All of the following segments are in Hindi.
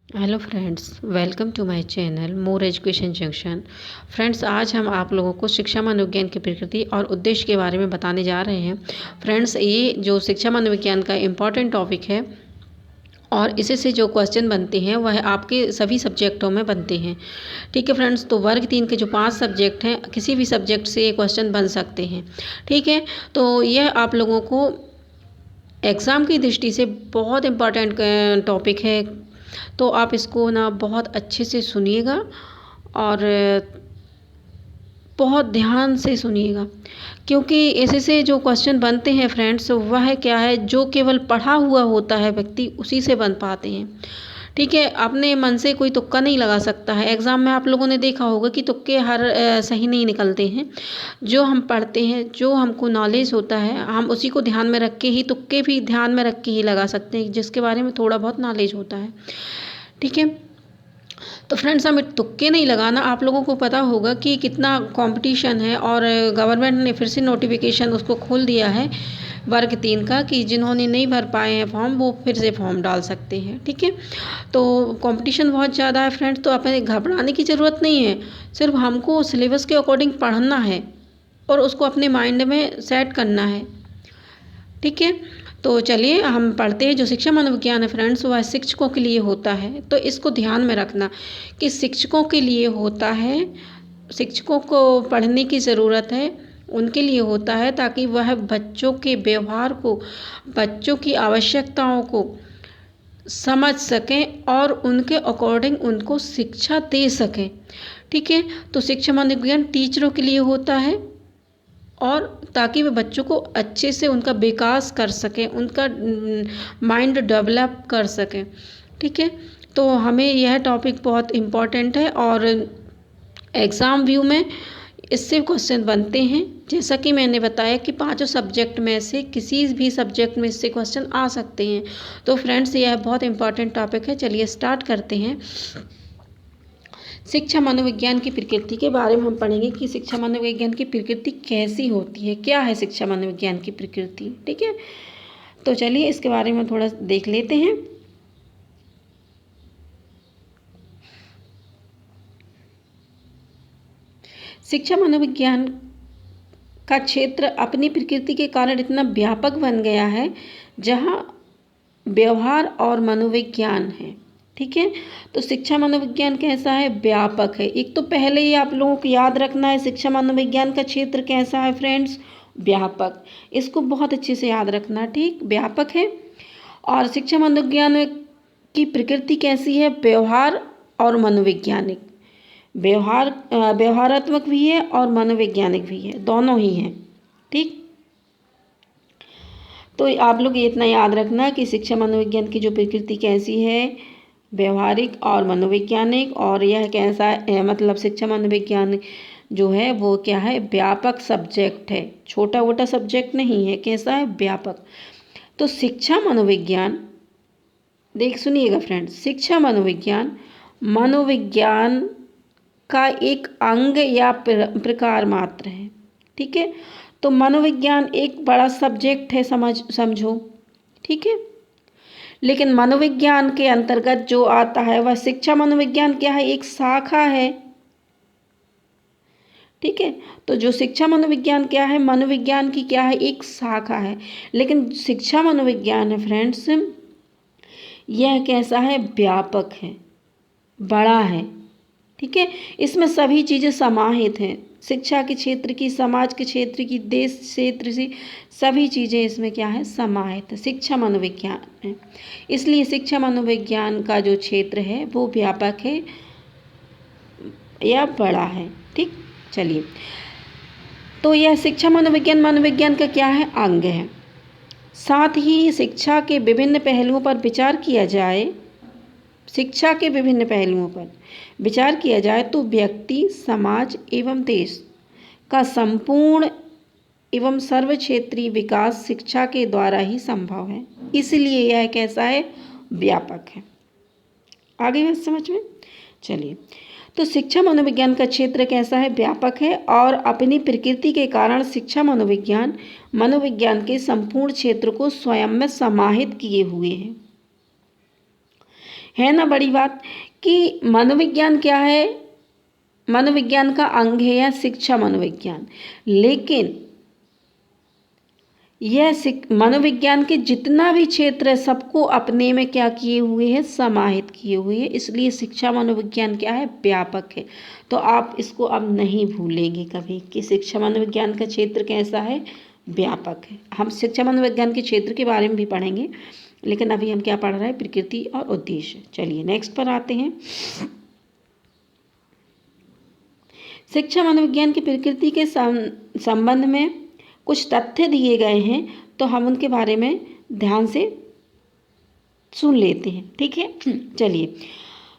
Hello friends, welcome to my channel more education junction. Friends, आज हम आप लोगों को शिक्षा मनोविज्ञान की प्रकृति और उद्देश्य के बारे में बताने जा रहे हैं। फ्रेंड्स, ये जो शिक्षा मनोविज्ञान का इम्पॉर्टेंट टॉपिक है और इसी से जो क्वेश्चन बनते हैं वह आपके सभी सब्जेक्टों में बनते हैं। ठीक है फ्रेंड्स, तो वर्ग 3 के जो 5 सब्जेक्ट हैं, किसी भी सब्जेक्ट से ये क्वेश्चन बन सकते हैं। ठीक है, तो यह आप लोगों को एग्ज़ाम की दृष्टि से बहुत इम्पॉर्टेंट टॉपिक है। तो आप इसको ना बहुत अच्छे से सुनिएगा और बहुत ध्यान से सुनिएगा, क्योंकि ऐसे से जो क्वेश्चन बनते हैं फ्रेंड्स, वह क्या है, जो केवल पढ़ा हुआ होता है व्यक्ति उसी से बन पाते हैं। ठीक है, अपने मन से कोई तुक्का नहीं लगा सकता है। एग्ज़ाम में आप लोगों ने देखा होगा कि तुक्के हर सही नहीं निकलते हैं। जो हम पढ़ते हैं, जो हमको नॉलेज होता है, हम उसी को ध्यान में रख के ही, तुक्के भी ध्यान में रख के ही लगा सकते हैं, जिसके बारे में थोड़ा बहुत नॉलेज होता है। ठीक है, तो फ्रेंड्स, हमें तुक्के नहीं लगाना। आप लोगों को पता होगा कि कितना कंपटीशन है और गवर्नमेंट ने फिर से नोटिफिकेशन उसको खोल दिया है वर्ग 3 का, कि जिन्होंने नहीं भर पाए हैं फॉर्म, वो फिर से फॉर्म डाल सकते हैं। ठीक है, तो कंपटीशन बहुत ज़्यादा है फ्रेंड्स, तो अपने घबराने की ज़रूरत नहीं है। सिर्फ हमको सिलेबस के अकॉर्डिंग पढ़ना है और उसको अपने माइंड में सेट करना है। ठीक है, तो चलिए हम पढ़ते हैं। जो शिक्षा मनोविज्ञान है फ्रेंड्स, वह शिक्षकों के लिए होता है। तो इसको ध्यान में रखना कि शिक्षकों के लिए होता है, शिक्षकों को पढ़ने की ज़रूरत है, उनके लिए होता है, ताकि वह बच्चों के व्यवहार को, बच्चों की आवश्यकताओं को समझ सकें और उनके अकॉर्डिंग उनको शिक्षा दे सकें। ठीक है, तो शिक्षा मनोविज्ञान टीचरों के लिए होता है, और ताकि वे बच्चों को अच्छे से उनका विकास कर सकें, उनका माइंड डेवलप कर सकें। ठीक है, तो हमें यह टॉपिक बहुत इम्पॉर्टेंट है और एग्ज़ाम व्यू में इससे क्वेश्चन बनते हैं। जैसा कि मैंने बताया कि पांचों सब्जेक्ट में से किसी भी सब्जेक्ट में इससे क्वेश्चन आ सकते हैं। तो फ्रेंड्स, यह बहुत इम्पॉर्टेंट टॉपिक है। चलिए स्टार्ट करते हैं। शिक्षा मनोविज्ञान की प्रकृति के बारे में हम पढ़ेंगे कि शिक्षा मनोविज्ञान की प्रकृति कैसी होती है, क्या है शिक्षा मनोविज्ञान की प्रकृति। ठीक है, तो चलिए इसके बारे में थोड़ा देख लेते हैं। शिक्षा मनोविज्ञान का क्षेत्र अपनी प्रकृति के कारण इतना व्यापक बन गया है, जहाँ व्यवहार और मनोविज्ञान है। ठीक है, तो शिक्षा मनोविज्ञान कैसा है, व्यापक है। एक तो पहले ही आप लोगों को याद रखना है, शिक्षा मनोविज्ञान का क्षेत्र कैसा है फ्रेंड्स, व्यापक। इसको बहुत अच्छे से याद रखना। ठीक, व्यापक है। और शिक्षा मनोविज्ञान की प्रकृति कैसी है, व्यवहार और मनोवैज्ञानिक। व्यवहारात्मक भी है और मनोवैज्ञानिक भी है, दोनों ही हैं। ठीक, तो आप लोग ये इतना याद रखना कि शिक्षा मनोविज्ञान की जो प्रकृति कैसी है, व्यवहारिक और मनोवैज्ञानिक। और यह कैसा है, मतलब शिक्षा मनोविज्ञान जो है वो क्या है, व्यापक सब्जेक्ट है, छोटा मोटा सब्जेक्ट नहीं है। कैसा है, व्यापक। तो शिक्षा मनोविज्ञान, देख सुनिएगा फ्रेंड्स, शिक्षा मनोविज्ञान मनोविज्ञान का एक अंग या प्रकार मात्र है। ठीक है, तो मनोविज्ञान एक बड़ा सब्जेक्ट है, समझो। ठीक है, लेकिन मनोविज्ञान के अंतर्गत जो आता है वह शिक्षा मनोविज्ञान क्या है, एक शाखा है। ठीक है, तो जो शिक्षा मनोविज्ञान क्या है, मनोविज्ञान की क्या है, एक शाखा है। लेकिन शिक्षा मनोविज्ञान है फ्रेंड्स, यह कैसा है, व्यापक है, बड़ा है। ठीक है, इसमें सभी चीज़ें समाहित हैं, शिक्षा के क्षेत्र की, समाज के क्षेत्र की, देश क्षेत्र से सभी चीज़ें इसमें क्या है, समाहित है, शिक्षा मनोविज्ञान है। इसलिए शिक्षा मनोविज्ञान का जो क्षेत्र है वो व्यापक है या बड़ा है। ठीक, चलिए, तो यह शिक्षा मनोविज्ञान मनोविज्ञान का क्या है, अंग है। साथ ही शिक्षा के विभिन्न पहलुओं पर विचार किया जाए, शिक्षा के विभिन्न पहलुओं पर विचार किया जाए तो व्यक्ति, समाज एवं देश का संपूर्ण एवं सर्व क्षेत्रीय विकास शिक्षा के द्वारा ही संभव है। इसलिए यह कैसा है, व्यापक है। आगे बात समझ में। चलिए, तो शिक्षा मनोविज्ञान का क्षेत्र कैसा है, व्यापक है, और अपनी प्रकृति के कारण शिक्षा मनोविज्ञान मनोविज्ञान के संपूर्ण क्षेत्र को स्वयं में समाहित किए हुए है। है ना बड़ी बात कि मनोविज्ञान क्या है, मनोविज्ञान का अंग है या शिक्षा मनोविज्ञान, लेकिन यह मनोविज्ञान के जितना भी क्षेत्र है सबको अपने में क्या किए हुए है, समाहित किए हुए है। इसलिए शिक्षा मनोविज्ञान क्या है, व्यापक है। तो आप इसको अब नहीं भूलेंगे कभी कि शिक्षा मनोविज्ञान का क्षेत्र कैसा है, व्यापक है। हम शिक्षा मनोविज्ञान के क्षेत्र के बारे में भी पढ़ेंगे, लेकिन अभी हम क्या पढ़ रहे हैं, प्रकृति और उद्देश्य। चलिए नेक्स्ट पर आते हैं। शिक्षा मनोविज्ञान की प्रकृति के संबंध में कुछ तथ्य दिए गए हैं, तो हम उनके बारे में ध्यान से सुन लेते हैं, ठीक है। चलिए,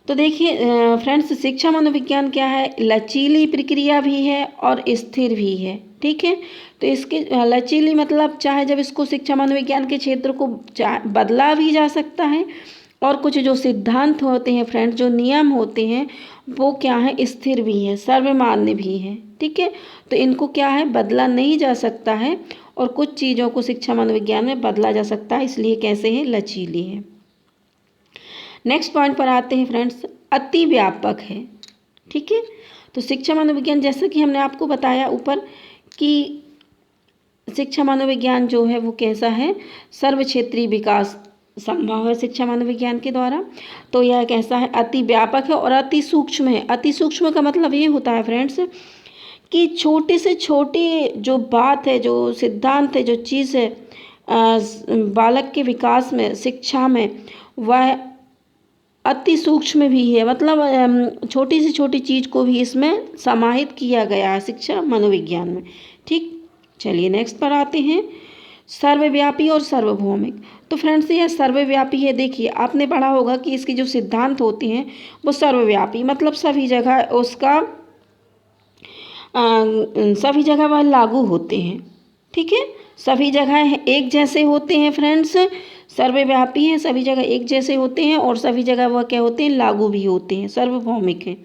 तो देखिए फ्रेंड्स, शिक्षा मनोविज्ञान क्या है, लचीली प्रक्रिया भी है और स्थिर भी है, ठीक है। तो इसके लचीली मतलब चाहे जब इसको शिक्षा मनोविज्ञान के क्षेत्र को बदला भी जा सकता है, और कुछ जो सिद्धांत होते हैं फ्रेंड्स, जो नियम होते हैं, वो क्या है, स्थिर भी है, सर्वमान्य भी है, ठीक है। तो इनको क्या है, बदला नहीं जा सकता है, और कुछ चीज़ों को शिक्षा मनोविज्ञान में बदला जा सकता है, इसलिए कैसे है, लचीली है। नेक्स्ट पॉइंट पर आते हैं फ्रेंड्स, अति व्यापक है, ठीक है। तो शिक्षा मनोविज्ञान, जैसा कि हमने आपको बताया ऊपर कि शिक्षा मनोविज्ञान जो है वो कैसा है, सर्व क्षेत्रीय विकास संभव है शिक्षा मनोविज्ञान के द्वारा। तो यह कैसा है, अति व्यापक है और अति सूक्ष्म है। अति सूक्ष्म का मतलब ये होता है फ्रेंड्स कि छोटे से छोटी जो बात है, जो सिद्धांत है, जो चीज़ है बालक के विकास में, शिक्षा में, वह अति सूक्ष्म भी है। मतलब छोटी से छोटी चीज़ को भी इसमें समाहित किया गया है शिक्षा मनोविज्ञान में, ठीक। चलिए नेक्स्ट पर आते हैं, सर्वव्यापी और सार्वभौमिक। तो फ्रेंड्स ये सर्वव्यापी है। देखिए आपने पढ़ा होगा कि इसके जो सिद्धांत होते हैं वो सर्वव्यापी, मतलब सभी जगह उसका सभी जगह वह लागू होते हैं, ठीक है। सभी जगह एक जैसे होते हैं फ्रेंड्स, सर्वव्यापी हैं, सभी जगह एक जैसे होते हैं, और सभी जगह वह क्या होते हैं, लागू भी होते हैं, सार्वभौमिक हैं,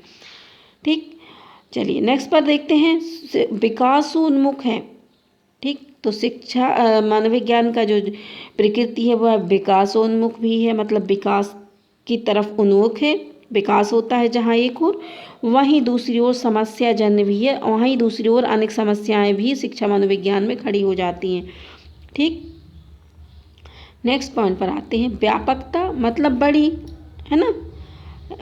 ठीक। चलिए नेक्स्ट पर देखते हैं, विकासोन्मुख है, ठीक। तो शिक्षा मनोविज्ञान का जो प्रकृति है वह विकासोन्मुख भी है, मतलब विकास की तरफ उन्मुख है, विकास होता है जहाँ एक ओर, वहीं दूसरी ओर समस्या जन्य भी है, वहीं दूसरी ओर अनेक समस्याएं भी शिक्षा मनोविज्ञान में खड़ी हो जाती हैं, ठीक। नेक्स्ट पॉइंट पर आते हैं, व्यापकता मतलब बड़ी, है ना।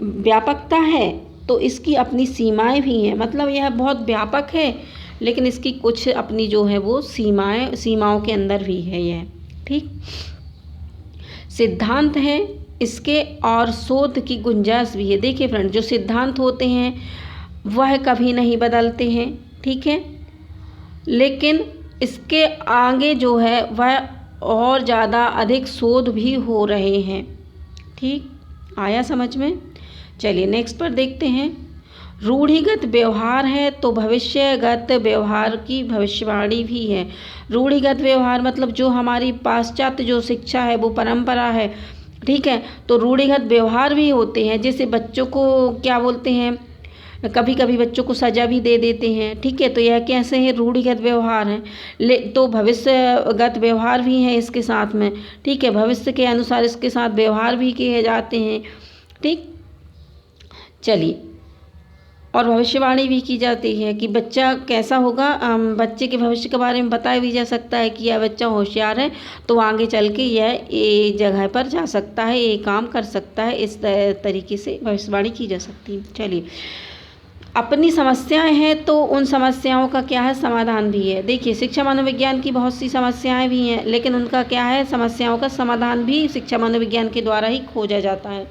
व्यापकता है तो इसकी अपनी सीमाएं भी हैं, मतलब यह बहुत व्यापक है, लेकिन इसकी कुछ अपनी जो है वो सीमाओं के अंदर भी है यह, ठीक। सिद्धांत है इसके, और शोध की गुंजाइश भी है। देखिए फ्रेंड, जो सिद्धांत होते हैं वह कभी नहीं बदलते हैं, ठीक है, लेकिन इसके आगे जो है वह और ज़्यादा अधिक शोध भी हो रहे हैं, ठीक। आया समझ में। चलिए नेक्स्ट पर देखते हैं, रूढ़िगत व्यवहार है तो भविष्यगत व्यवहार की भविष्यवाणी भी है। रूढ़िगत व्यवहार मतलब जो हमारी पाश्चात्य जो शिक्षा है वो परंपरा है, ठीक है। तो रूढ़िगत व्यवहार भी होते हैं, जैसे बच्चों को क्या बोलते हैं, कभी कभी बच्चों को सजा भी दे देते हैं, ठीक है। तो यह कैसे है, रूढ़िगत व्यवहार है। तो भविष्यगत व्यवहार भी है इसके साथ में, ठीक है। भविष्य के अनुसार इसके साथ व्यवहार भी किए जाते हैं, ठीक। चलिए, और भविष्यवाणी भी की जाती है कि बच्चा कैसा होगा, बच्चे के भविष्य के बारे में बताया भी जा सकता है कि यह बच्चा होशियार है तो आगे चल के यह ये जगह पर जा सकता है, ये काम कर सकता है, इस तरीके से भविष्यवाणी की जा सकती है। चलिए, अपनी समस्याएं हैं तो उन समस्याओं का क्या है, समाधान भी है। देखिए शिक्षा मनोविज्ञान की बहुत सी समस्याएं भी हैं, लेकिन उनका क्या है, समस्याओं का समाधान भी शिक्षा मनोविज्ञान के द्वारा ही खोजा जाता है।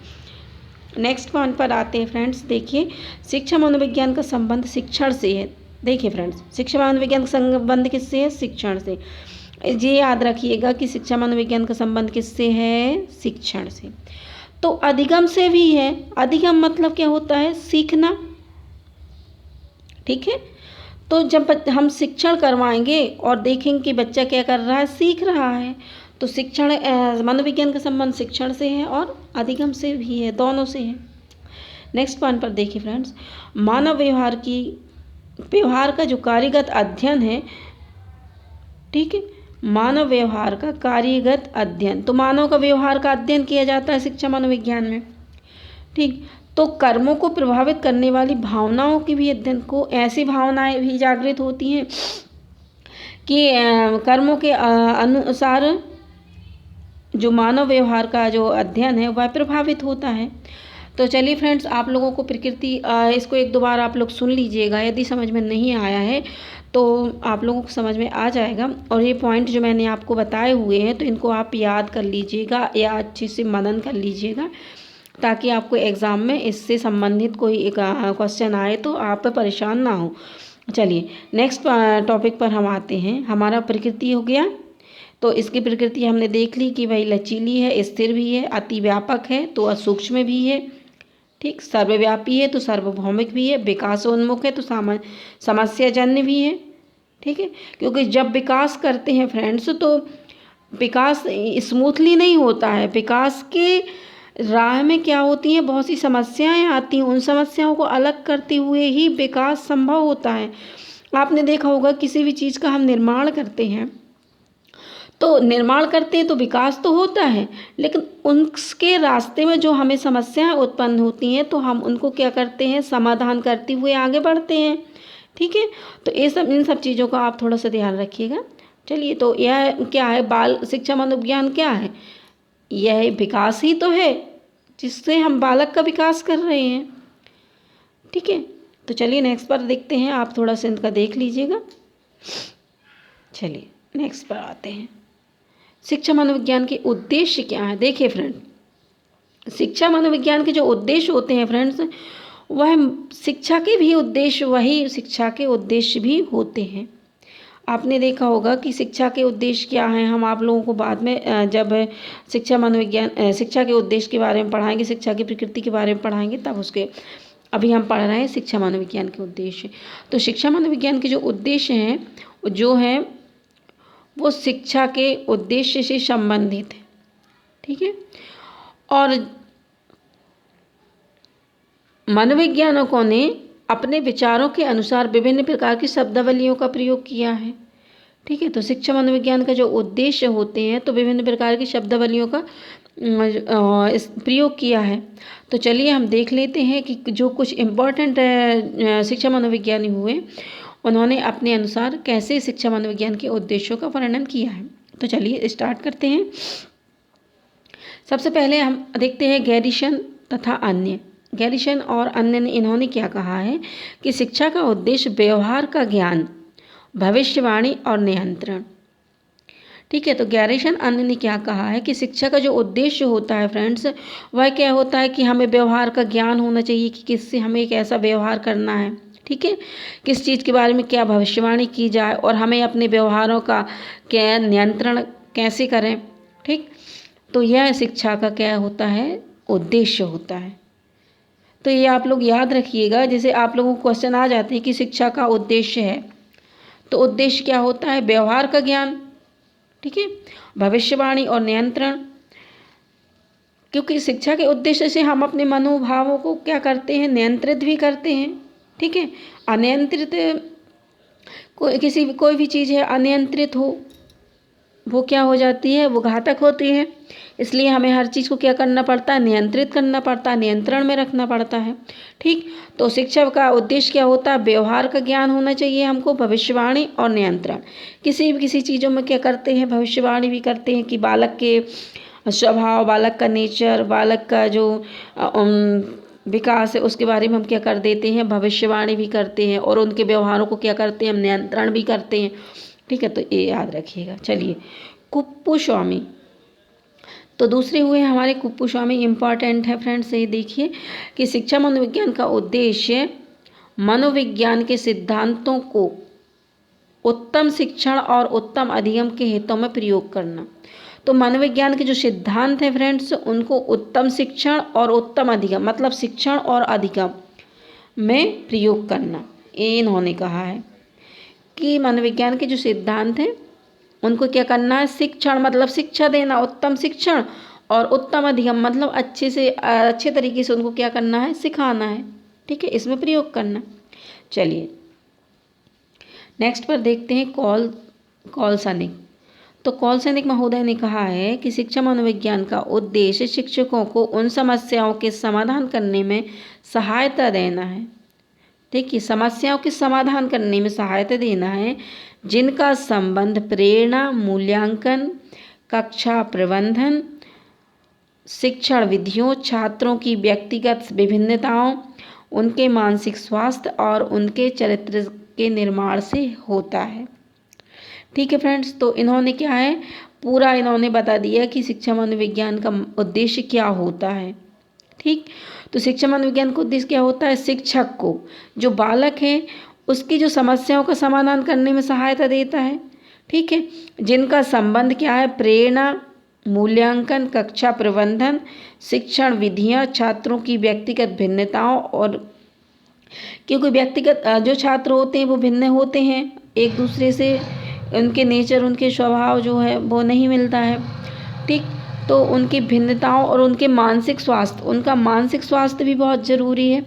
नेक्स्ट पॉइंट पर आते हैं फ्रेंड्स, देखिए शिक्षा मनोविज्ञान का संबंध शिक्षण से है। देखिए फ्रेंड्स, शिक्षा मनोविज्ञान का संबंध किससे है, शिक्षण से। ये याद रखिएगा कि शिक्षा मनोविज्ञान का संबंध किससे है, शिक्षण से। तो अधिगम से भी है। अधिगम मतलब क्या होता है, सीखना, ठीक है। तो जब हम शिक्षण करवाएंगे और देखेंगे कि बच्चा क्या कर रहा है, सीख रहा है, तो शिक्षण मनोविज्ञान का संबंध शिक्षण से है और अधिगम से भी है, दोनों से है। नेक्स्ट पॉइंट पर देखिए फ्रेंड्स, मानव व्यवहार का जो कार्यगत अध्ययन है, ठीक है, मानव व्यवहार का कार्यगत अध्ययन। तो मानव का व्यवहार का अध्ययन किया जाता है शिक्षा मनोविज्ञान में, ठीक। तो कर्मों को प्रभावित करने वाली भावनाओं की भी अध्ययन को, ऐसी भावनाएं भी जागृत होती हैं कि कर्मों के अनुसार जो मानव व्यवहार का जो अध्ययन है वह प्रभावित होता है। तो चलिए फ्रेंड्स, आप लोगों को प्रकृति इसको एक दो बार आप लोग सुन लीजिएगा, यदि समझ में नहीं आया है तो आप लोगों को समझ में आ जाएगा। और ये पॉइंट जो मैंने आपको बताए हुए हैं तो इनको आप याद कर लीजिएगा या अच्छे से मनन कर लीजिएगा, ताकि आपको एग्ज़ाम में इससे संबंधित कोई एक क्वेश्चन आए तो आप परेशान ना हो। चलिए नेक्स्ट टॉपिक पर हम आते हैं। हमारा प्रकृति हो गया, तो इसकी प्रकृति हमने देख ली कि भाई लचीली है, स्थिर भी है, अति व्यापक है तो असूक्ष्म भी है, ठीक, सर्वव्यापी है तो सार्वभौमिक भी है, विकासोन्मुख है तो समस्याजन्य भी है, ठीक है। क्योंकि जब विकास करते हैं फ्रेंड्स तो विकास स्मूथली नहीं होता है, विकास के राह में क्या होती हैं, बहुत सी समस्याएं आती हैं, उन समस्याओं को अलग करते हुए ही विकास संभव होता है। आपने देखा होगा किसी भी चीज़ का हम निर्माण करते हैं तो विकास तो होता है, लेकिन उसके रास्ते में जो हमें समस्याएं उत्पन्न होती हैं तो हम उनको क्या करते हैं, समाधान करते हुए आगे बढ़ते हैं, ठीक है। तो इन सब चीज़ों का आप थोड़ा सा ध्यान रखिएगा। चलिए, तो यह क्या है, बाल शिक्षा मनोविज्ञान क्या है, यह विकास ही तो है जिससे हम बालक का विकास कर रहे हैं, ठीक है। तो चलिए नेक्स्ट पर देखते हैं, आप थोड़ा सा इनका देख लीजिएगा। चलिए नेक्स्ट पर आते हैं। शिक्षा मनोविज्ञान के उद्देश्य क्या है। देखिए फ्रेंड, शिक्षा मनोविज्ञान के जो उद्देश्य होते हैं फ्रेंड्स, वह शिक्षा के भी उद्देश्य वही शिक्षा के उद्देश्य भी होते हैं। आपने देखा होगा कि शिक्षा के उद्देश्य क्या हैं, हम आप लोगों को बाद में जब शिक्षा मनोविज्ञान शिक्षा के उद्देश्य के बारे में पढ़ाएंगे, शिक्षा की प्रकृति के बारे में पढ़ाएंगे, तब उसके अभी हम पढ़ रहे हैं शिक्षा मनोविज्ञान के उद्देश्य। तो शिक्षा मनोविज्ञान के जो उद्देश्य हैं जो हैं वो शिक्षा के उद्देश्य से संबंधित है, ठीक है। और मनोवैज्ञानिकों ने अपने विचारों के अनुसार विभिन्न प्रकार की शब्दावलियों का प्रयोग किया है, ठीक है। तो शिक्षा मनोविज्ञान का जो उद्देश्य होते हैं तो विभिन्न प्रकार की शब्दावलियों का प्रयोग किया है। तो चलिए हम देख लेते हैं कि जो कुछ इम्पोर्टेंट शिक्षा मनोविज्ञानी हुए उन्होंने अपने अनुसार कैसे शिक्षा मनोविज्ञान के उद्देश्यों का वर्णन किया है। तो चलिए स्टार्ट करते हैं। सबसे पहले हम देखते हैं गैरिसन तथा अन्य। गैरिसन और अन्य ने इन्होंने क्या कहा है कि शिक्षा का उद्देश्य व्यवहार का ज्ञान, भविष्यवाणी और नियंत्रण, ठीक है। तो गैरिसन अन्य ने क्या कहा है कि शिक्षा का जो उद्देश्य होता है फ्रेंड्स, वह क्या होता है कि हमें व्यवहार का ज्ञान होना चाहिए कि किससे हमें एक ऐसा व्यवहार करना है, ठीक है, किस चीज़ के बारे में क्या भविष्यवाणी की जाए और हमें अपने व्यवहारों का क्या नियंत्रण कैसे करें, ठीक। तो यह शिक्षा का क्या होता है, उद्देश्य होता है। तो ये आप लोग याद रखिएगा। जैसे आप लोगों को क्वेश्चन आ जाते हैं कि शिक्षा का उद्देश्य है, तो उद्देश्य क्या होता है, व्यवहार का ज्ञान, ठीक है, भविष्यवाणी और नियंत्रण। क्योंकि शिक्षा के उद्देश्य से हम अपने मनोभावों को क्या करते हैं, नियंत्रित भी करते हैं, ठीक है। अनियंत्रित कोई भी चीज़ है अनियंत्रित हो वो क्या हो जाती है, वो घातक होती है। इसलिए हमें हर चीज़ को क्या करना पड़ता है, नियंत्रित करना पड़ता है, नियंत्रण में रखना पड़ता है, ठीक। तो शिक्षा का उद्देश्य क्या होता है, व्यवहार का ज्ञान होना चाहिए हमको, भविष्यवाणी और नियंत्रण। किसी चीज़ों में क्या करते हैं, भविष्यवाणी भी करते हैं कि बालक के स्वभाव, बालक का नेचर, बालक का जो विकास है उसके बारे में हम क्या कर देते हैं, भविष्यवाणी भी करते हैं, और उनके व्यवहारों को क्या करते हैं, हम नियंत्रण भी करते हैं, ठीक है। तो ये याद रखिएगा। चलिए कुप्पुस्वामी, तो दूसरे हुए हमारे कुप्पुस्वामी, इम्पॉर्टेंट है फ्रेंड्स। ये देखिए कि शिक्षा मनोविज्ञान का उद्देश्य मनोविज्ञान के सिद्धांतों को उत्तम शिक्षण और उत्तम अधिगम के हितों में प्रयोग करना। तो मनोविज्ञान के जो सिद्धांत हैं फ्रेंड्स, उनको उत्तम शिक्षण और उत्तम अधिगम, मतलब शिक्षण और अधिगम में प्रयोग करना, ये इन्होंने कहा है कि मनोविज्ञान के जो सिद्धांत हैं उनको क्या करना है, शिक्षण मतलब शिक्षा देना, उत्तम शिक्षण, और उत्तम अधिगम मतलब अच्छे तरीके से उनको क्या करना है, सिखाना है, ठीक है, इसमें प्रयोग करना। चलिए नेक्स्ट पर देखते हैं कॉलसनिक। तो कौल सैनिक महोदय ने कहा है कि शिक्षा मनोविज्ञान का उद्देश्य शिक्षकों को उन समस्याओं के समाधान करने में सहायता देना है। देखिए, समस्याओं के समाधान करने में सहायता देना है जिनका संबंध प्रेरणा, मूल्यांकन, कक्षा प्रबंधन, शिक्षण विधियों, छात्रों की व्यक्तिगत विभिन्नताओं, उनके मानसिक स्वास्थ्य और उनके चरित्र के निर्माण से होता है। ठीक है फ्रेंड्स, तो इन्होंने क्या है, पूरा इन्होंने बता दिया कि शिक्षा मनोविज्ञान का उद्देश्य क्या होता है। ठीक, तो शिक्षा मनोविज्ञान का उद्देश्य क्या होता है, शिक्षक को, जो बालक है उसकी जो समस्याओं का समाधान करने में सहायता देता है। ठीक है, जिनका संबंध क्या है, प्रेरणा, मूल्यांकन, कक्षा प्रबंधन, शिक्षण विधियाँ, छात्रों की व्यक्तिगत भिन्नताओं, और क्योंकि व्यक्तिगत जो छात्र होते हैं वो भिन्न होते हैं एक दूसरे से, उनके नेचर, उनके स्वभाव जो है वो नहीं मिलता है। ठीक, तो उनकी भिन्नताओं और उनके मानसिक स्वास्थ्य, उनका मानसिक स्वास्थ्य भी बहुत ज़रूरी है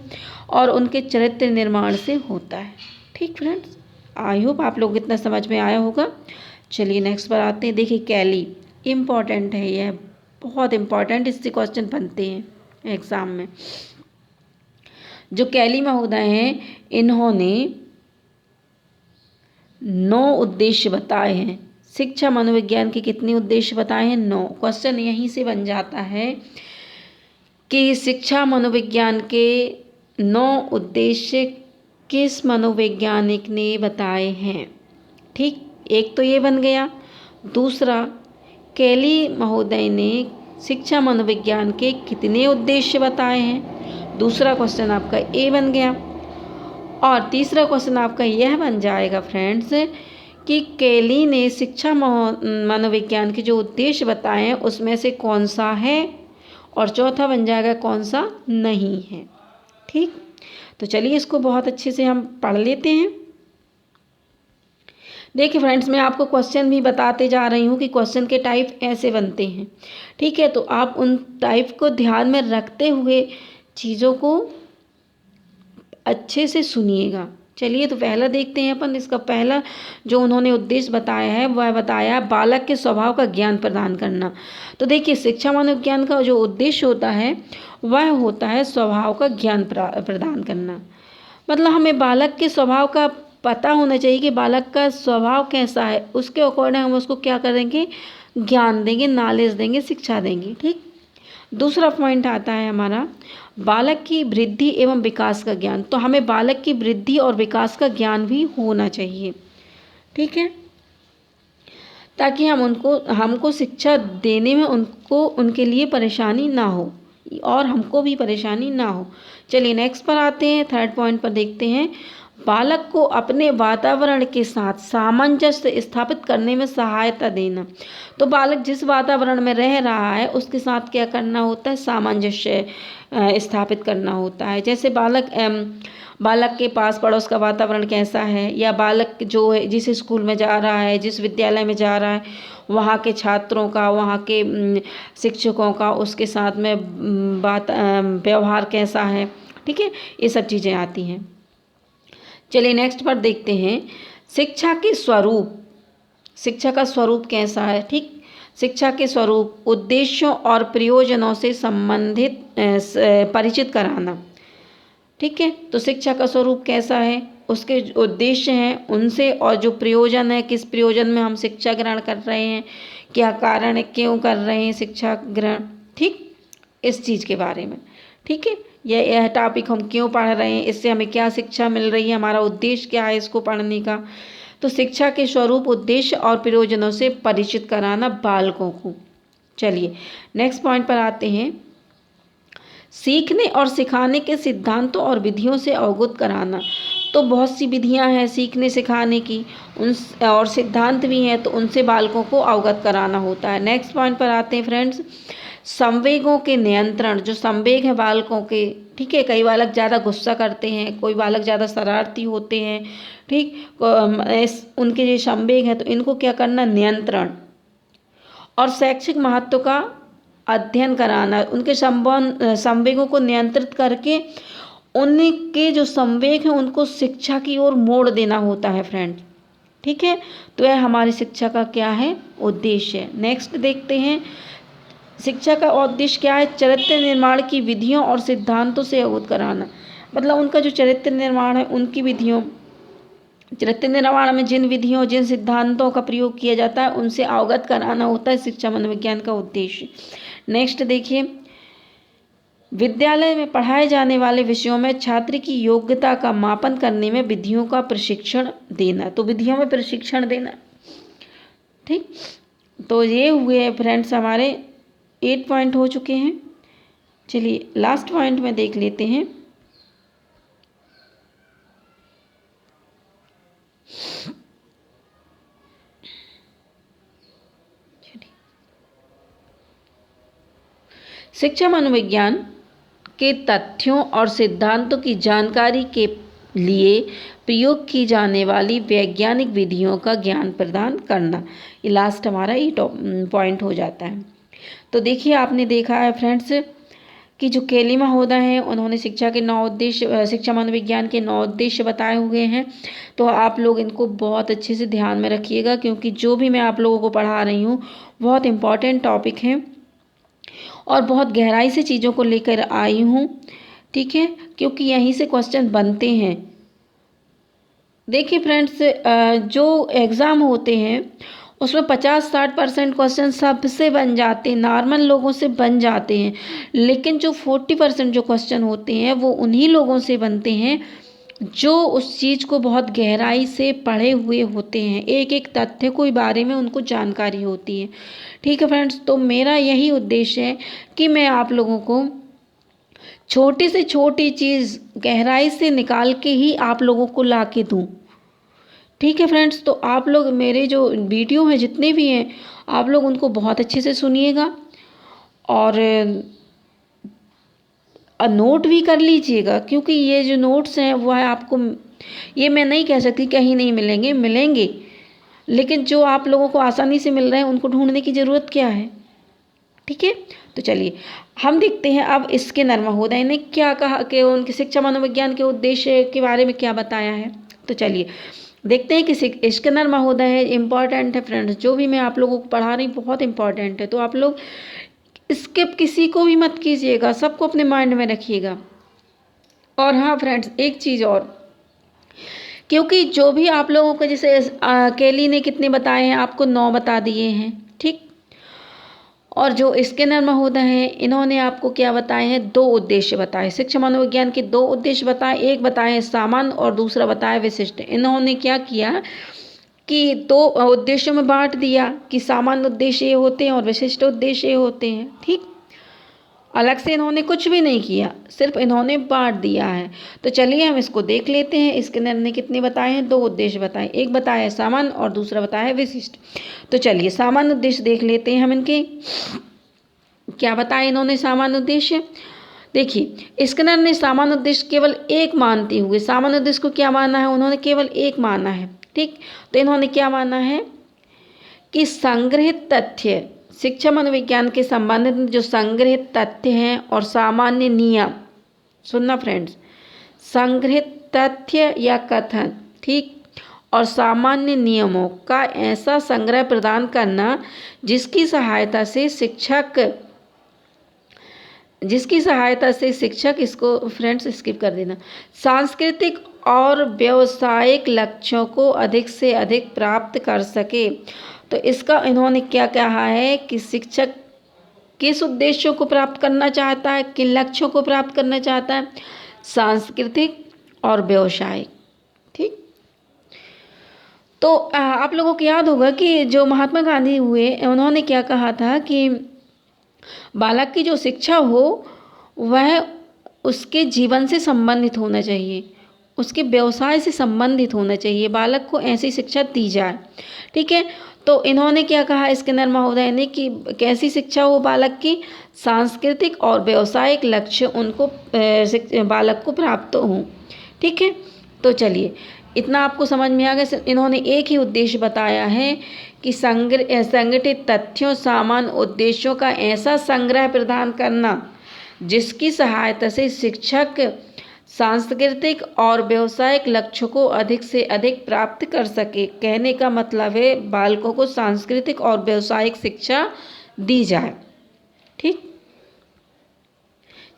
और उनके चरित्र निर्माण से होता है। ठीक फ्रेंड्स, आई होप आप लोग इतना समझ में आया होगा। चलिए नेक्स्ट पर आते हैं। देखिए, कैली इम्पॉर्टेंट है, यह बहुत इम्पॉर्टेंट, इससे क्वेश्चन बनते हैं एग्ज़ाम में। जो कैली महोदय हैं इन्होंने 9 उद्देश्य बताए हैं। शिक्षा मनोविज्ञान के कितने उद्देश्य बताए हैं, 9। क्वेश्चन यहीं से बन जाता है कि शिक्षा मनोविज्ञान के 9 उद्देश्य किस मनोवैज्ञानिक ने बताए हैं। ठीक, एक तो ये बन गया। दूसरा, कैली महोदय ने शिक्षा मनोविज्ञान के कितने उद्देश्य बताए हैं, दूसरा क्वेश्चन आपका ए बन गया। और तीसरा क्वेश्चन आपका यह बन जाएगा फ्रेंड्स कि कैली ने शिक्षा मनोविज्ञान के जो उद्देश्य बताए हैं उसमें से कौन सा है, और चौथा बन जाएगा कौन सा नहीं है। ठीक, तो चलिए इसको बहुत अच्छे से हम पढ़ लेते हैं। देखिए फ्रेंड्स, मैं आपको क्वेश्चन भी बताते जा रही हूँ कि क्वेश्चन के टाइप ऐसे बनते हैं। ठीक है, तो आप उन टाइप को ध्यान में रखते हुए चीज़ों को अच्छे से सुनिएगा। चलिए, तो पहला देखते हैं अपन। इसका पहला जो उन्होंने उद्देश्य बताया है वह बताया बालक के स्वभाव का ज्ञान प्रदान करना। तो देखिए, शिक्षा मनोविज्ञान का जो उद्देश्य होता है वह होता है स्वभाव का ज्ञान प्रदान करना। मतलब हमें बालक के स्वभाव का पता होना चाहिए कि बालक का स्वभाव कैसा है, उसके अकॉर्डिंग हम उसको क्या करेंगे, ज्ञान देंगे, नॉलेज देंगे, शिक्षा देंगे। ठीक, दूसरा पॉइंट आता है हमारा बालक की वृद्धि एवं विकास का ज्ञान। तो हमें बालक की वृद्धि और विकास का ज्ञान भी होना चाहिए। ठीक है, ताकि हमको शिक्षा देने में उनके लिए परेशानी ना हो और हमको भी परेशानी ना हो। चलिए नेक्स्ट पर आते हैं। थर्ड पॉइंट पर देखते हैं, बालक को अपने वातावरण के साथ सामंजस्य स्थापित करने में सहायता देना। तो बालक जिस वातावरण में रह रहा है उसके साथ क्या करना होता है, सामंजस्य स्थापित करना होता है। जैसे बालक के पास पड़ोस का वातावरण कैसा है, या बालक जो है जिस स्कूल में जा रहा है, जिस विद्यालय में जा रहा है, वहाँ के छात्रों का, वहाँ के शिक्षकों का उसके साथ में व्यवहार कैसा है। ठीक है, ये सब चीज़ें आती हैं। चलिए नेक्स्ट पर देखते हैं, शिक्षा के स्वरूप, शिक्षा का स्वरूप कैसा है। ठीक, शिक्षा के स्वरूप उद्देश्यों और प्रयोजनों से संबंधित परिचित कराना। ठीक है, तो शिक्षा का स्वरूप कैसा है, उसके उद्देश्य हैं उनसे, और जो प्रयोजन है, किस प्रयोजन में हम शिक्षा ग्रहण कर रहे हैं, क्या कारण है, क्यों कर रहे हैं शिक्षा ग्रहण। ठीक, इस चीज़ के बारे में। ठीक है, यह टॉपिक हम क्यों पढ़ रहे हैं, इससे हमें क्या शिक्षा मिल रही है, हमारा उद्देश्य क्या है इसको पढ़ने का। तो शिक्षा के स्वरूप, उद्देश्य और प्रयोजनों से परिचित कराना बालकों को। चलिए नेक्स्ट पॉइंट पर आते हैं, सीखने और सिखाने के सिद्धांतों और विधियों से अवगत कराना। तो बहुत सी विधियां हैं सीखने सिखाने की, उन और सिद्धांत भी हैं, तो उनसे बालकों को अवगत कराना होता है। नेक्स्ट पॉइंट पर आते हैं फ्रेंड्स, संवेगों के नियंत्रण। जो संवेग है बालकों के, ठीक है, कई बालक ज़्यादा गुस्सा करते हैं, कोई बालक ज़्यादा शरारती होते हैं। ठीक, उनके जो संवेग है तो इनको क्या करना, नियंत्रण। और शैक्षिक महत्व का अध्ययन कराना, उनके संवेगों को नियंत्रित करके उनके जो संवेग हैं उनको शिक्षा की ओर मोड़ देना होता है फ्रेंड। ठीक है, तो यह हमारी शिक्षा का क्या है, उद्देश्य है। नेक्स्ट देखते हैं, शिक्षा का उद्देश्य क्या है, चरित्र निर्माण की विधियों और सिद्धांतों से अवगत कराना। मतलब उनका जो चरित्र निर्माण है, उनकी विधियों, चरित्र निर्माण में जिन विधियों जिन सिद्धांतों का प्रयोग किया जाता है उनसे अवगत कराना होता है शिक्षा मनोविज्ञान का उद्देश्य। नेक्स्ट देखिए, विद्यालय में पढ़ाए जाने वाले विषयों में छात्र की योग्यता का मापन करने में विधियों का प्रशिक्षण देना। तो विधियों में प्रशिक्षण देना, ठीक। तो ये हुए फ्रेंड्स हमारे 8 पॉइंट हो चुके हैं। चलिए लास्ट पॉइंट में देख लेते हैं। शिक्षा मनोविज्ञान के तथ्यों और सिद्धांतों की जानकारी के लिए प्रयोग की जाने वाली वैज्ञानिक विधियों का ज्ञान प्रदान करना। ये लास्ट हमारा ये पॉइंट हो जाता है। तो देखिए आपने देखा है फ्रेंड्स कि जो केली महोदय हैं उन्होंने शिक्षा के 9 उद्देश्य, शिक्षा मनोविज्ञान के 9 उद्देश्य बताए हुए हैं। तो आप लोग इनको बहुत अच्छे से ध्यान में रखिएगा, क्योंकि जो भी मैं आप लोगों को पढ़ा रही हूँ बहुत इम्पॉर्टेंट टॉपिक है और बहुत गहराई से चीज़ों को लेकर आई हूँ, ठीक है, क्योंकि यहीं से क्वेश्चन बनते हैं। देखिए फ्रेंड्स, जो एग्ज़ाम होते हैं उसमें 50-60% क्वेश्चन सबसे बन जाते हैं, नॉर्मल लोगों से बन जाते हैं, लेकिन जो 40% जो क्वेश्चन होते हैं वो उन्हीं लोगों से बनते हैं जो उस चीज़ को बहुत गहराई से पढ़े हुए होते हैं, एक एक तथ्य के बारे में उनको जानकारी होती है, ठीक है फ्रेंड्स। तो मेरा यही उद्देश्य है कि मैं आप लोगों को छोटी से छोटी चीज़ गहराई से निकाल के ही आप लोगों को ला के दूँ, ठीक है फ्रेंड्स। तो आप लोग मेरे जो वीडियो हैं जितने भी हैं आप लोग उनको बहुत अच्छे से सुनिएगा और नोट भी कर लीजिएगा, क्योंकि ये जो नोट्स हैं वो है आपको, ये मैं नहीं कह सकती कहीं नहीं मिलेंगे, मिलेंगे, लेकिन जो आप लोगों को आसानी से मिल रहे हैं उनको ढूंढने की ज़रूरत क्या है, ठीक है। तो चलिए हम देखते हैं अब स्किनर महोदय ने क्या कहा कि उनके शिक्षा मनोविज्ञान के उद्देश्य के बारे में क्या बताया है। तो चलिए देखते हैं कि स्किनर महोदय है, इम्पॉर्टेंट है फ्रेंड्स, जो भी मैं आप लोगों को पढ़ा रही बहुत इंपॉर्टेंट है। तो आप लोग स्किप किसी को भी मत कीजिएगा, सबको अपने माइंड में रखिएगा। और हाँ फ्रेंड्स, एक चीज़ और, क्योंकि जो भी आप लोगों को, जैसे केली ने कितने बताए हैं, आपको 9 बता दिए हैं, ठीक। और जो स्किनर महोदय हैं इन्होंने आपको क्या बताए हैं, 2 उद्देश्य बताए, शिक्षा मनोविज्ञान के 2 उद्देश्य बताए, एक बताए सामान्य और दूसरा बताया विशिष्ट। इन्होंने क्या किया कि 2 उद्देश्यों में बांट दिया कि सामान्य उद्देश्य ये होते हैं और विशिष्ट उद्देश्य ये होते हैं, ठीक। अलग से इन्होंने कुछ भी नहीं किया, सिर्फ इन्होंने बांट दिया है। तो चलिए हम इसको देख लेते हैं। स्किनर ने कितने बताए हैं, 2 उद्देश्य बताए, एक बताया सामान्य और दूसरा बताया है विशिष्ट। तो चलिए सामान्य उद्देश्य देख लेते हैं हम इनके क्या बताया इन्होंने। सामान्य उद्देश्य देखिए, स्किनर ने सामान्य उद्देश्य केवल एक मानते हुए, सामान्य उद्देश्य को क्या माना है उन्होंने, केवल एक माना है, ठीक। तो इन्होंने क्या माना है कि संग्रहित तथ्य, शिक्षा मनोविज्ञान के संबंधित जो संग्रहित तथ्य हैं और सामान्य नियम, सुनना फ्रेंड्स, संग्रहित तथ्य या कथन, ठीक, और सामान्य नियमों का ऐसा संग्रह प्रदान करना जिसकी सहायता से शिक्षक इसको फ्रेंड्स स्किप कर देना, सांस्कृतिक और व्यावसायिक लक्ष्यों को अधिक से अधिक प्राप्त कर सके। तो इसका इन्होंने क्या कहा है कि शिक्षक किस उद्देश्यों को प्राप्त करना चाहता है, किन लक्ष्यों को प्राप्त करना चाहता है, सांस्कृतिक और व्यावसायिक, ठीक। तो आप लोगों को याद होगा कि जो महात्मा गांधी हुए उन्होंने क्या कहा था कि बालक की जो शिक्षा हो वह उसके जीवन से संबंधित होना चाहिए, उसके व्यवसाय से संबंधित होना चाहिए, बालक को ऐसी शिक्षा दी जाए, ठीक है। तो इन्होंने क्या कहा स्किनर महोदय ने कि कैसी शिक्षा हो बालक की, सांस्कृतिक और व्यावसायिक लक्ष्य उनको बालक को प्राप्त हों, ठीक है। तो चलिए इतना आपको समझ में आ गया। इन्होंने एक ही उद्देश्य बताया है कि संगठित तथ्यों, सामान्य उद्देश्यों का ऐसा संग्रह प्रदान करना जिसकी सहायता से शिक्षक सांस्कृतिक और व्यावसायिक लक्ष्यों को अधिक से अधिक प्राप्त कर सके। कहने का मतलब है बालकों को सांस्कृतिक और व्यावसायिक शिक्षा दी जाए। ठीक,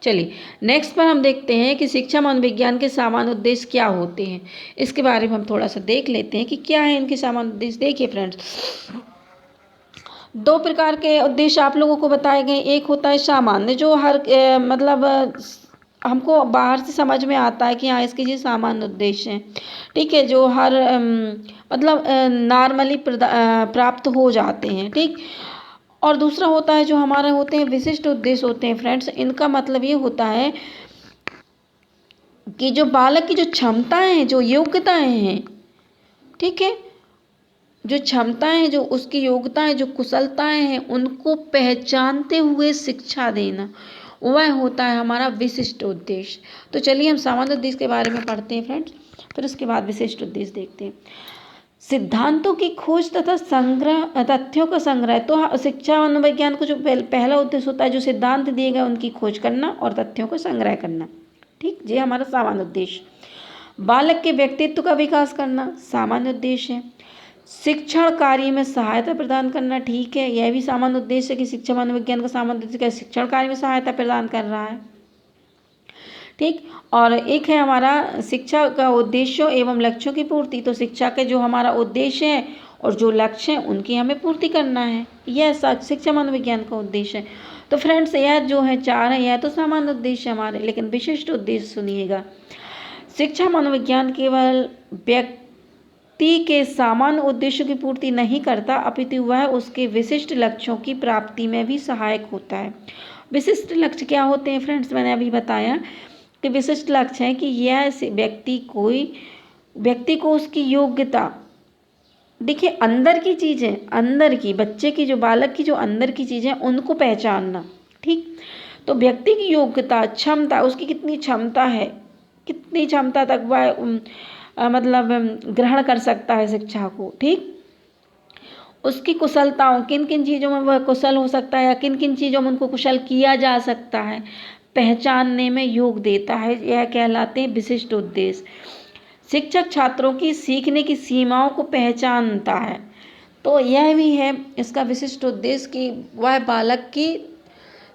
चलिए नेक्स्ट पर हम देखते हैं कि शिक्षा मनोविज्ञान के सामान्य उद्देश्य क्या होते हैं। इसके बारे में हम थोड़ा सा देख लेते हैं कि क्या है इनके सामान्य उद्देश्य। देखिए फ्रेंड्स, दो प्रकार के उद्देश्य आप लोगों को बताए गए। एक होता है सामान्य, जो हर मतलब हमको बाहर से समझ में आता है कि हाँ इसके ये सामान्य उद्देश्य हैं। ठीक है, जो हर मतलब नॉर्मली प्राप्त हो जाते हैं। ठीक, और दूसरा होता है जो हमारे होते हैं विशिष्ट उद्देश्य होते हैं फ्रेंड्स। इनका मतलब ये होता है कि जो बालक की जो क्षमताएं हैं, जो योग्यताएं हैं, ठीक है, जो क्षमताएं हैं, जो उसकी योग्यताएं, जो कुशलताएं हैं, उनको पहचानते हुए शिक्षा देना, वह होता है हमारा विशिष्ट उद्देश्य। तो चलिए हम सामान्य उद्देश्य के बारे में पढ़ते हैं फ्रेंड्स, फिर उसके बाद विशिष्ट उद्देश्य देखते हैं। सिद्धांतों की खोज तथा संग्रह, तथ्यों का संग्रह। तो शिक्षा मनोविज्ञान को जो पहला उद्देश्य होता है, जो सिद्धांत दिए गए उनकी खोज करना और तथ्यों को संग्रह करना। ठीक, ये हमारा सामान्य उद्देश्य। बालक के व्यक्तित्व का विकास करना सामान्य उद्देश्य है। शिक्षण कार्य में सहायता प्रदान करना, ठीक है, यह भी सामान्य उद्देश्य है कि शिक्षा मनोविज्ञान का सामान्य उद्देश्य क्या, शिक्षण कार्य में सहायता प्रदान कर रहा है। ठीक, और एक है हमारा शिक्षा का उद्देश्यों एवं लक्ष्यों की पूर्ति। तो शिक्षा के जो हमारा उद्देश्य है और जो लक्ष्य हैं उनकी हमें पूर्ति करना है, यह शिक्षा मनोविज्ञान का उद्देश्य है। तो फ्रेंड्स यह जो है चार है, यह तो सामान्य उद्देश्य हमारे, लेकिन विशिष्ट उद्देश्य सुनिएगा। शिक्षा मनोविज्ञान केवल व्यक्ति के सामान्य उद्देश्यों की पूर्ति नहीं करता, अपितु वह उसके विशिष्ट लक्ष्यों की प्राप्ति में भी सहायक होता है। विशिष्ट लक्ष्य क्या होते हैं फ्रेंड्स, मैंने अभी बताया कि विशिष्ट लक्ष्य है कि यह व्यक्ति को उसकी योग्यता, देखिए अंदर की चीज़ें, अंदर की बच्चे की, जो बालक की जो अंदर की चीज़ें, उनको पहचानना। ठीक, तो व्यक्ति की योग्यता, क्षमता, उसकी कितनी क्षमता है, कितनी क्षमता तक वह मतलब ग्रहण कर सकता है शिक्षा को। ठीक, उसकी कुशलताओं, किन किन चीज़ों में वह कुशल हो सकता है या किन किन चीज़ों में उनको कुशल किया जा सकता है, पहचानने में योग देता है, यह कहलाते हैं विशिष्ट उद्देश्य। शिक्षक छात्रों की सीखने की सीमाओं को पहचानता है, तो यह भी है इसका विशिष्ट उद्देश्य कि वह बालक की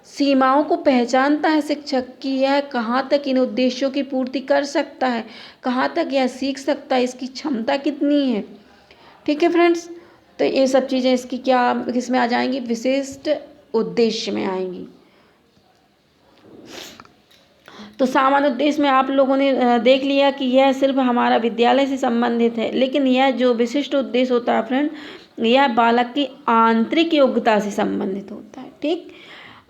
सीमाओं को पहचानता है शिक्षक की, यह कहाँ तक इन उद्देश्यों की पूर्ति कर सकता है, कहाँ तक यह सीख सकता है, इसकी क्षमता कितनी है। ठीक है फ्रेंड्स, तो ये सब चीज़ें इसकी क्या किसमें आ जाएंगी, विशिष्ट उद्देश्य में आएंगी। तो सामान्य उद्देश्य में आप लोगों ने देख लिया कि यह सिर्फ हमारा विद्यालय से संबंधित है, लेकिन यह जो विशिष्ट उद्देश्य होता है फ्रेंड, यह बालक की आंतरिक योग्यता से संबंधित होता है। ठीक,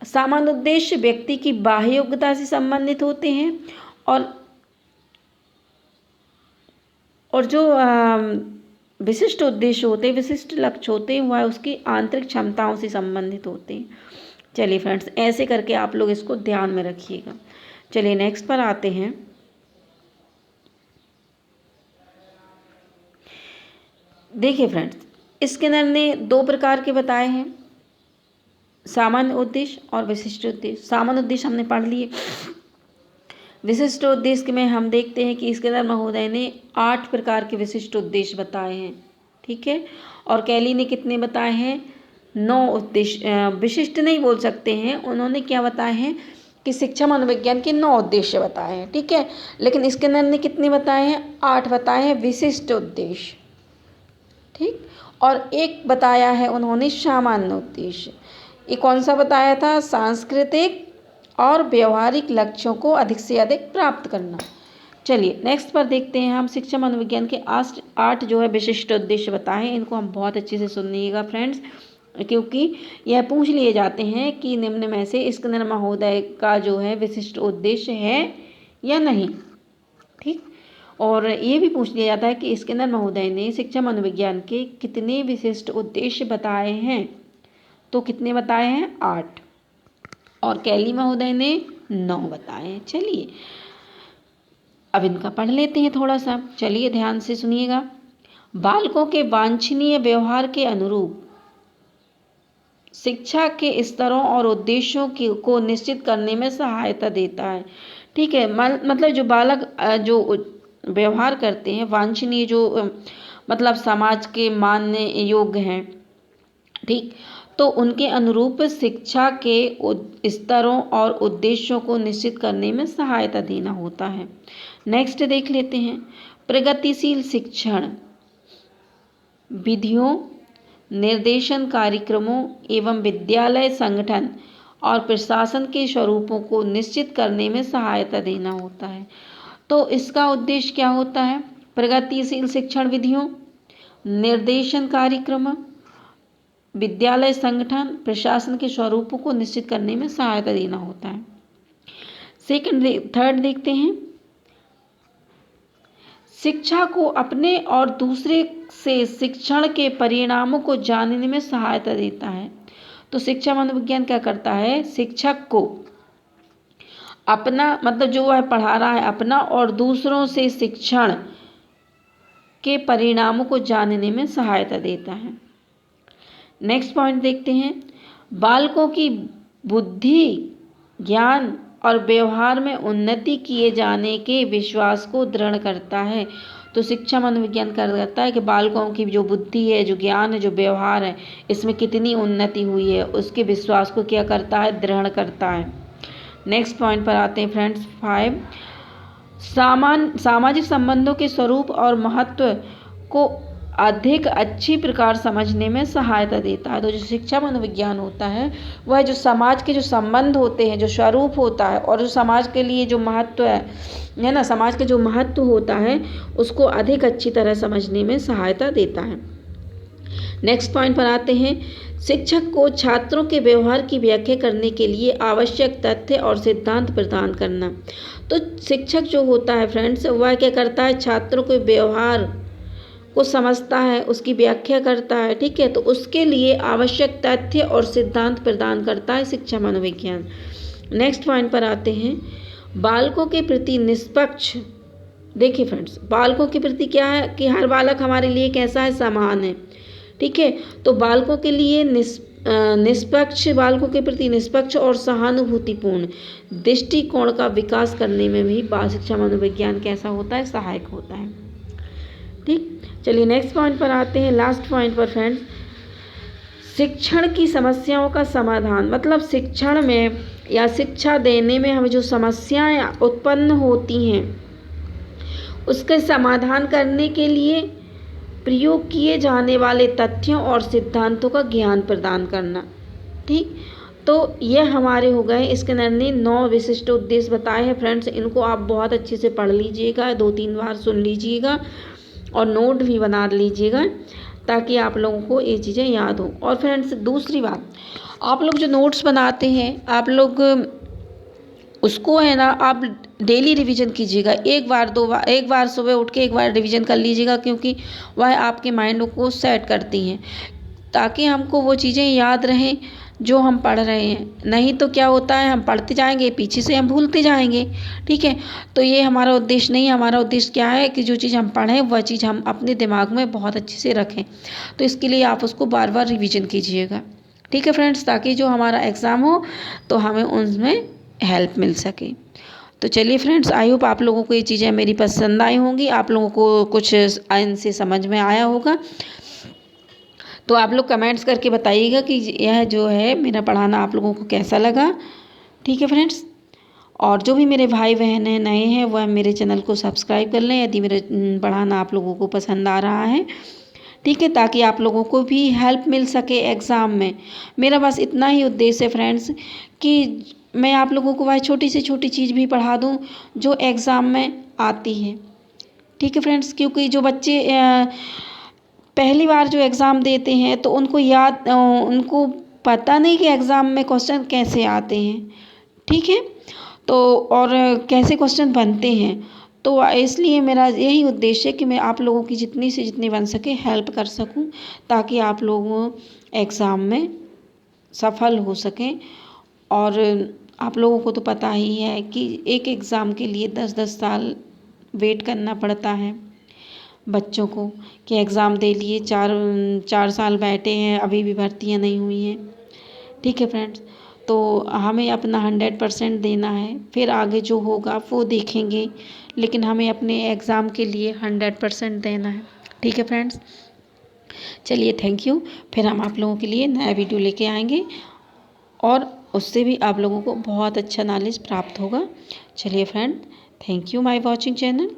सामान्य उद्देश्य व्यक्ति की बाह्य योग्यता से संबंधित होते हैं, और जो विशिष्ट उद्देश्य होते हैं, विशिष्ट लक्ष्य होते हैं, वह उसकी आंतरिक क्षमताओं से संबंधित होते हैं। चलिए फ्रेंड्स, ऐसे करके आप लोग इसको ध्यान में रखिएगा। चलिए नेक्स्ट पर आते हैं। देखिए फ्रेंड्स, स्किनर ने दो प्रकार के बताए हैं, सामान्य उद्देश्य और विशिष्ट उद्देश्य। सामान्य उद्देश्य हमने पढ़ लिए। विशिष्ट उद्देश्य में हम देखते हैं कि स्किनर महोदय ने 8 प्रकार के विशिष्ट उद्देश्य बताए हैं। ठीक है, और कैली ने कितने बताए हैं, 9 उद्देश्य। विशिष्ट नहीं बोल सकते हैं, उन्होंने क्या बताए हैं कि शिक्षा मनोविज्ञान के 9 उद्देश्य बताए हैं। ठीक है, लेकिन स्किनर ने कितने बताए हैं, 8 बताए हैं विशिष्ट उद्देश्य। ठीक, और एक बताया है उन्होंने सामान्य उद्देश्य। ये कौन सा बताया था, सांस्कृतिक और व्यवहारिक लक्ष्यों को अधिक से अधिक प्राप्त करना। चलिए नेक्स्ट पर देखते हैं हम। शिक्षा मनोविज्ञान के 8 जो है विशिष्ट उद्देश्य बताए हैं, इनको हम बहुत अच्छे से सुनिएगा फ्रेंड्स, क्योंकि यह पूछ लिए जाते हैं कि निम्न में से स्किनर महोदय का जो है विशिष्ट उद्देश्य है या नहीं। ठीक, और ये भी पूछ लिया जाता है कि स्किनर महोदय ने शिक्षा मनोविज्ञान के कितने विशिष्ट उद्देश्य बताए हैं। तो कितने बताए हैं, 8, और कैली महोदय ने 9 बताए हैं। चलिए अब इनका पढ़ लेते हैं थोड़ा सा। चलिए ध्यान से सुनिएगा। बालकों के वांछनीय व्यवहार के अनुरूप शिक्षा के स्तरों और उद्देश्यों को निश्चित करने में सहायता देता है। ठीक है। मतलब जो बालक जो व्यवहार करते हैं वांछनीय, जो मतलब समाज के मानने योग्य हैं, ठीक, तो उनके अनुरूप शिक्षा के स्तरों और उद्देश्यों को निश्चित करने में सहायता देना होता है। नेक्स्ट देख लेते हैं, प्रगतिशील शिक्षण विधियों, निर्देशन कार्यक्रमों एवं विद्यालय संगठन और प्रशासन के स्वरूपों को निश्चित करने में सहायता देना होता है। तो इसका उद्देश्य क्या होता है? प्रगतिशील शिक्षण विधियों, निर्देशन कार्यक्रम, विद्यालय संगठन, प्रशासन के स्वरूपों को निश्चित करने में सहायता देना होता है। थर्ड देखते हैं, शिक्षा को अपने और दूसरे से शिक्षण के परिणामों को जानने में सहायता देता है। तो शिक्षा मनोविज्ञान क्या करता है? शिक्षक को अपना, मतलब जो वह पढ़ा रहा है, अपना और दूसरों से शिक्षण के परिणामों को जानने में सहायता देता है। नेक्स्ट पॉइंट देखते हैं, बालकों की बुद्धि, ज्ञान और व्यवहार में उन्नति किए जाने के विश्वास को दृढ़ करता है। तो शिक्षा मनोविज्ञान करता है कि बालकों की जो बुद्धि है, जो ज्ञान है, जो व्यवहार है, इसमें कितनी उन्नति हुई है, उसके विश्वास को क्या करता है? दृढ़ करता है। नेक्स्ट पॉइंट पर आते हैं फ्रेंड्स, 5, सामाजिक संबंधों के स्वरूप और महत्व को अधिक अच्छी प्रकार समझने में सहायता देता है। तो जो शिक्षा मनोविज्ञान होता है वह जो समाज के जो संबंध होते हैं, जो स्वरूप होता है और जो समाज के लिए जो महत्व है ना, समाज के जो महत्व होता है उसको अधिक अच्छी तरह समझने में सहायता देता है। नेक्स्ट पॉइंट पर आते हैं, शिक्षक को छात्रों के व्यवहार की व्याख्या करने के लिए आवश्यक तथ्य और सिद्धांत प्रदान करना। तो शिक्षक जो होता है फ्रेंड्स, वह क्या करता है? छात्रों के व्यवहार को समझता है, उसकी व्याख्या करता है, ठीक है। तो उसके लिए आवश्यक तथ्य और सिद्धांत प्रदान करता है शिक्षा मनोविज्ञान। नेक्स्ट पॉइंट पर आते हैं, बालकों के प्रति निष्पक्ष। देखिए फ्रेंड्स, बालकों के प्रति क्या है कि हर बालक हमारे लिए कैसा है? समान है, ठीक है। तो बालकों के लिए निष्पक्ष, बालकों के प्रति निष्पक्ष और सहानुभूतिपूर्ण दृष्टिकोण का विकास करने में भी बाल शिक्षा मनोविज्ञान कैसा होता है? सहायक होता है, ठीक। चलिए नेक्स्ट पॉइंट पर आते हैं, लास्ट पॉइंट पर फ्रेंड्स, शिक्षण की समस्याओं का समाधान। मतलब शिक्षण में या शिक्षा देने में हमें जो समस्याएं उत्पन्न होती हैं उसके समाधान करने के लिए प्रयोग किए जाने वाले तथ्यों और सिद्धांतों का ज्ञान प्रदान करना, ठीक। तो ये हमारे हो गए, इसके अंदर ने 9 विशिष्ट उद्देश्य बताए हैं फ्रेंड्स। इनको आप बहुत अच्छे से पढ़ लीजिएगा, 2-3 बार सुन लीजिएगा और नोट भी बना लीजिएगा ताकि आप लोगों को ये चीज़ें याद हो। और फ्रेंड्स दूसरी बात, आप लोग जो नोट्स बनाते हैं आप लोग उसको है ना, आप डेली रिवीजन कीजिएगा। एक बार सुबह उठ के एक बार रिवीजन कर लीजिएगा, क्योंकि वह आपके माइंड को सेट करती हैं, ताकि हमको वो चीज़ें याद रहें जो हम पढ़ रहे हैं। नहीं तो क्या होता है, हम पढ़ते जाएंगे, पीछे से हम भूलते जाएंगे, ठीक है। तो ये हमारा उद्देश्य नहीं है। हमारा उद्देश्य क्या है कि जो चीज़ हम पढ़ें वह चीज़ हम अपने दिमाग में बहुत अच्छे से रखें। तो इसके लिए आप उसको बार बार रिवीजन कीजिएगा, ठीक है फ्रेंड्स, ताकि जो हमारा एग्ज़ाम हो तो हमें उसमें हेल्प मिल सके। तो चलिए फ्रेंड्स, आई होप आप लोगों को ये चीज़ें मेरी पसंद आई होंगी, आप लोगों को कुछ इनसे समझ में आया होगा। तो आप लोग कमेंट्स करके बताइएगा कि यह जो है मेरा पढ़ाना आप लोगों को कैसा लगा, ठीक है फ्रेंड्स। और जो भी मेरे भाई बहन हैं नए हैं वह मेरे चैनल को सब्सक्राइब कर लें यदि मेरा पढ़ाना आप लोगों को पसंद आ रहा है, ठीक है, ताकि आप लोगों को भी हेल्प मिल सके एग्ज़ाम में। मेरा बस इतना ही उद्देश्य है फ्रेंड्स कि मैं आप लोगों को वह छोटी से छोटी चीज़ भी पढ़ा दूँ जो एग्ज़ाम में आती है, ठीक है फ्रेंड्स। क्योंकि जो बच्चे पहली बार जो एग्ज़ाम देते हैं तो उनको पता नहीं कि एग्ज़ाम में क्वेश्चन कैसे आते हैं, ठीक है, तो और कैसे क्वेश्चन बनते हैं। तो इसलिए मेरा यही उद्देश्य है कि मैं आप लोगों की जितनी से जितनी बन सके हेल्प कर सकूं, ताकि आप लोग एग्ज़ाम में सफल हो सकें। और आप लोगों को तो पता ही है कि एक एग्ज़ाम के लिए 10-10 साल वेट करना पड़ता है बच्चों को, कि एग्ज़ाम दे लिए 4 साल बैठे हैं, अभी भी भर्तियां नहीं हुई हैं, ठीक है फ्रेंड्स। तो हमें अपना 100% देना है, फिर आगे जो होगा वो देखेंगे, लेकिन हमें अपने एग्ज़ाम के लिए 100% देना है। ठीक है फ्रेंड्स, चलिए थैंक यू। फिर हम आप लोगों के लिए नया वीडियो लेके आएंगे और उससे भी आप लोगों को बहुत अच्छा नॉलेज प्राप्त होगा। चलिए friend, thank you my watching channel.